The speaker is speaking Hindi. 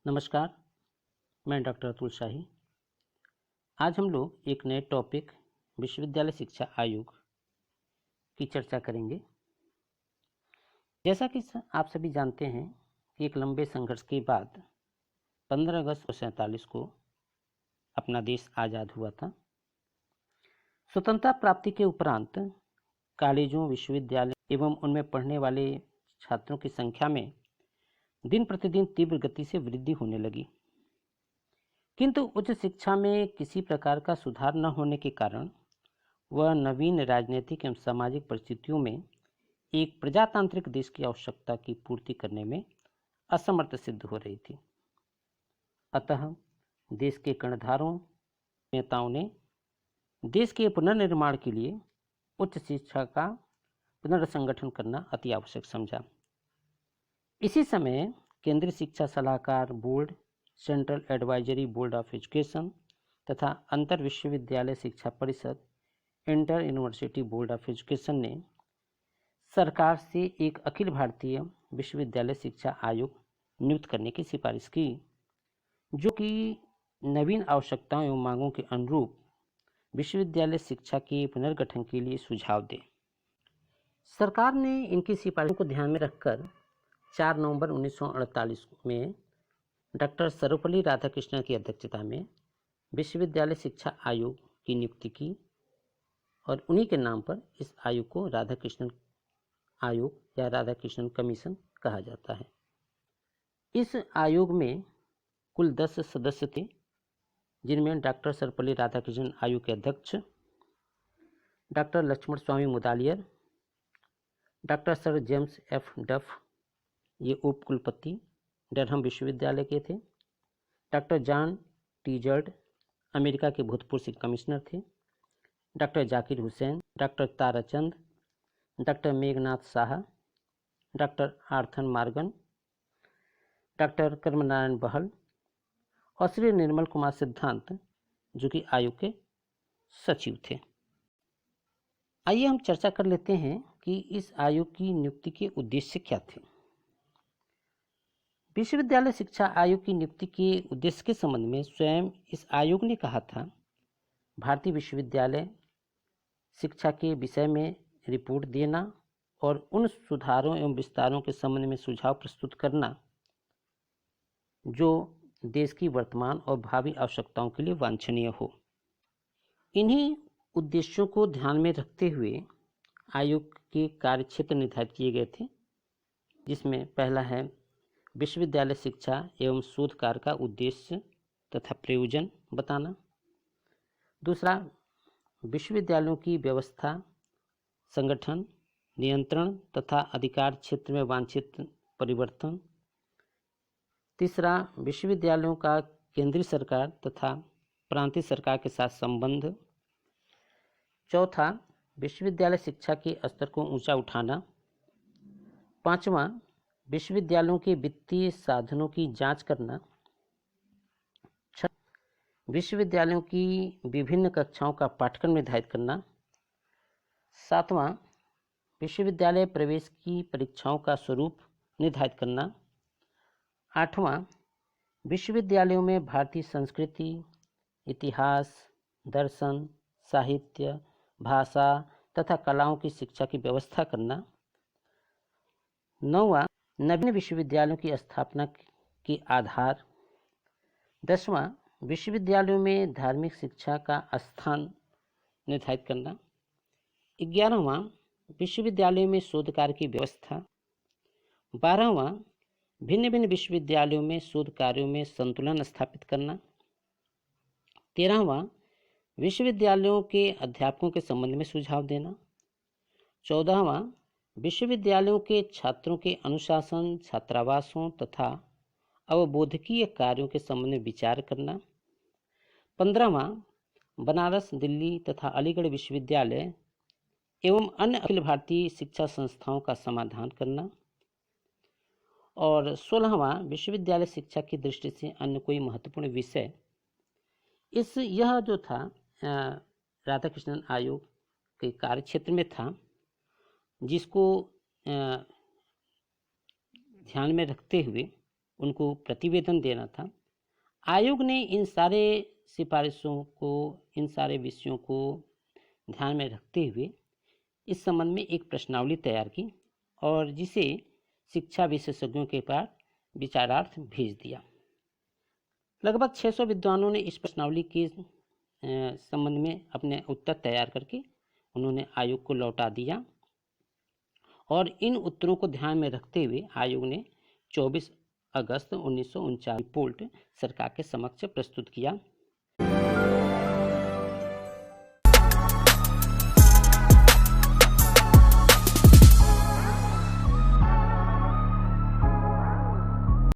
नमस्कार, मैं डॉक्टर अतुल शाही। आज हम लोग एक नए टॉपिक विश्वविद्यालय शिक्षा आयोग की चर्चा करेंगे। जैसा कि आप सभी जानते हैं कि एक लंबे संघर्ष के बाद 15 अगस्त 1947 को अपना देश आज़ाद हुआ था। स्वतंत्रता प्राप्ति के उपरांत कॉलेजों, विश्वविद्यालय एवं उनमें पढ़ने वाले छात्रों की संख्या में दिन प्रतिदिन तीव्र गति से वृद्धि होने लगी, किंतु उच्च शिक्षा में किसी प्रकार का सुधार न होने के कारण वह नवीन राजनीतिक एवं सामाजिक परिस्थितियों में एक प्रजातांत्रिक देश की आवश्यकता की पूर्ति करने में असमर्थ सिद्ध हो रही थी। अतः देश के कर्णधारों नेताओं ने देश के पुनर्निर्माण के लिए उच्च शिक्षा का पुनर्संगठन करना अति आवश्यक समझा। इसी समय केंद्रीय शिक्षा सलाहकार board, central advisory board of education तथा अंतर विश्वविद्यालय शिक्षा परिषद, inter university board of education ने सरकार से एक अखिल भारतीय विश्वविद्यालय शिक्षा आयोग नियुक्त करने की सिफारिश की, जो कि नवीन आवश्यकताओं एवं मांगों के अनुरूप विश्वविद्यालय शिक्षा के पुनर्गठन के लिए सुझाव दे। सरकार ने इनकी सिफारिशों को ध्यान में रखकर 4 नवंबर 1948 में डॉक्टर सर्वपल्ली राधाकृष्णन की अध्यक्षता में विश्वविद्यालय शिक्षा आयोग की नियुक्ति की और उन्हीं के नाम पर इस आयोग को राधाकृष्णन आयोग या राधाकृष्णन कमीशन कहा जाता है। इस आयोग में कुल 10 सदस्य थे, जिनमें डॉक्टर सर्वपल्ली राधाकृष्णन आयोग के अध्यक्ष doctor Lakshman Swami Mudaliar, doctor sir James F Duff ये उप कुलपति डरहम विश्वविद्यालय के थे, doctor John Tigert America के भूतपूर्व शिक्षा कमिश्नर थे, doctor Zakir Hussain, doctor Tarachand, doctor Meghnath Saha, doctor Arthur Morgan, doctor Karmnarayan Bahl और श्री निर्मल कुमार सिद्धांत, जो कि आयोग के सचिव थे। आइए हम चर्चा कर लेते हैं कि इस आयोग की नियुक्ति के उद्देश्य क्या थे। विश्वविद्यालय शिक्षा आयोग की नियुक्ति के उद्देश्य के संबंध में स्वयं इस आयोग ने कहा था, भारतीय विश्वविद्यालय शिक्षा के विषय में रिपोर्ट देना और उन सुधारों एवं विस्तारों के संबंध में सुझाव प्रस्तुत करना जो देश की वर्तमान और भावी आवश्यकताओं के लिए वांछनीय हो। इन्हीं उद्देश्यों को ध्यान में रखते हुए आयोग के कार्यक्षेत्र निर्धारित किए गए थे, जिसमें पहला है विश्वविद्यालय शिक्षा एवं शोध कार्य का उद्देश्य तथा प्रयोजन बताना। दूसरा, विश्वविद्यालयों की व्यवस्था, संगठन, नियंत्रण तथा अधिकार क्षेत्र में वांछित परिवर्तन। तीसरा, विश्वविद्यालयों का केंद्रीय सरकार तथा प्रांतीय सरकार के साथ संबंध। चौथा, विश्वविद्यालय शिक्षा के स्तर को ऊंचा उठाना। पांचवा, विश्वविद्यालयों के वित्तीय साधनों की जांच करना। विश्वविद्यालयों की विभिन्न कक्षाओं का पाठ्यक्रम निर्धारित करना। सातवां, विश्वविद्यालय प्रवेश की परीक्षाओं का स्वरूप निर्धारित करना। आठवां, विश्वविद्यालयों में भारतीय संस्कृति, इतिहास, दर्शन, साहित्य, भाषा तथा कलाओं की शिक्षा की व्यवस्था करना। नौवां, नवीन विश्वविद्यालयों की स्थापना के आधार। 10वां, विश्वविद्यालयों में धार्मिक शिक्षा का स्थान निर्धारित करना। 11वां, विश्वविद्यालयों में शोध कार्य की व्यवस्था। 12वां, भिन्न भिन्न विश्वविद्यालयों में शोध कार्यों में संतुलन स्थापित करना। 13वां, विश्वविद्यालयों के अध्यापकों के संबंध में सुझाव देना। 14वां, विश्वविद्यालयों के छात्रों के अनुशासन, छात्रावासों तथा अवबोधकीय कार्यों के संबंध में विचार करना। 15वां, बनारस, दिल्ली तथा अलीगढ़ विश्वविद्यालय एवं अन्य अखिल भारतीय शिक्षा संस्थाओं का समाधान करना। और 16वां, विश्वविद्यालय शिक्षा की दृष्टि से अन्य कोई महत्वपूर्ण विषय। यह जो था राधाकृष्णन आयोग के कार्यक्षेत्र में था, जिसको ध्यान में रखते हुए उनको प्रतिवेदन देना था। आयोग ने इन सारे सिफारिशों को, इन सारे विषयों को ध्यान में रखते हुए इस संबंध में एक प्रश्नावली तैयार की और जिसे शिक्षा विशेषज्ञों के पास विचारार्थ भेज दिया। लगभग 600 विद्वानों ने इस प्रश्नावली के संबंध में अपने उत्तर तैयार करके उन्होंने आयोग को लौटा दिया और इन उत्तरों को ध्यान में रखते हुए आयोग ने 24 अगस्त 1949 रिपोर्ट सरकार के समक्ष प्रस्तुत किया